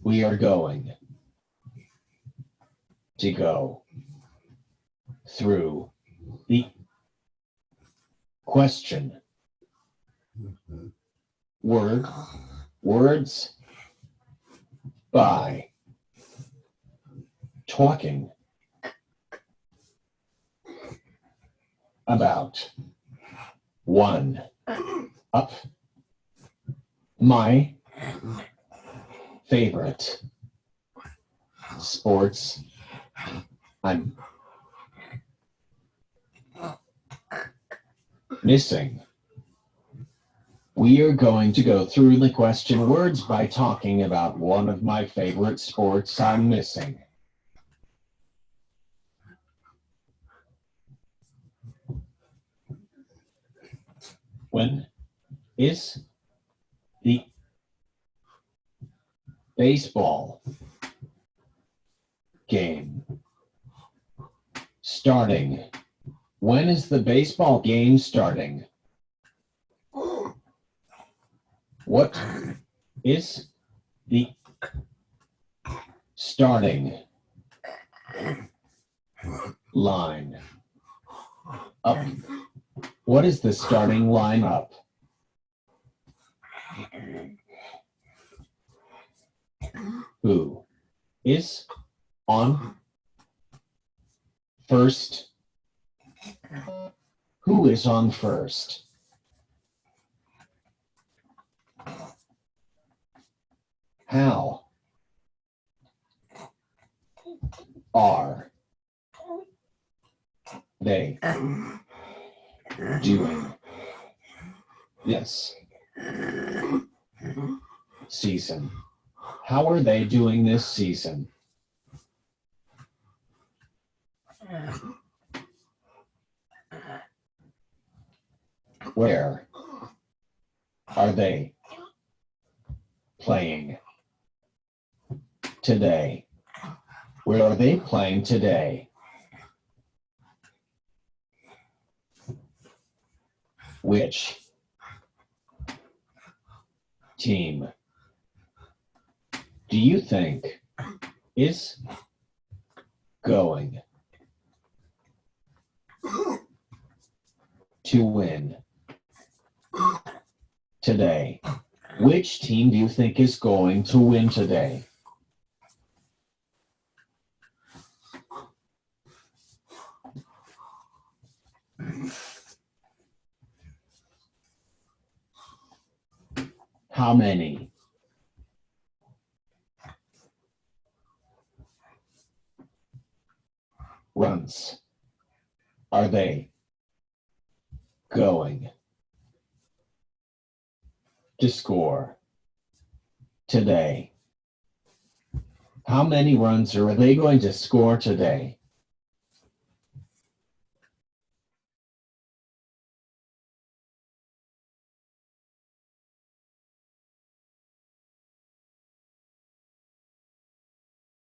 We are going to go through the question. Words by talking about one up my favorite sports. I'm missing. We are going to go through the question words by talking about one of my favorite sports I'm missing. When is the baseball game starting? When is the baseball game starting? What is the starting line up? What is the starting line up? Who is on first? Who is on first? How are they doing this season? How are they doing this season? Where are they playing today? Where are they playing today? Which team do you think is going to win today? Which team do you think is going to win today? How many runs are they going to score today? How many runs are they going to score today?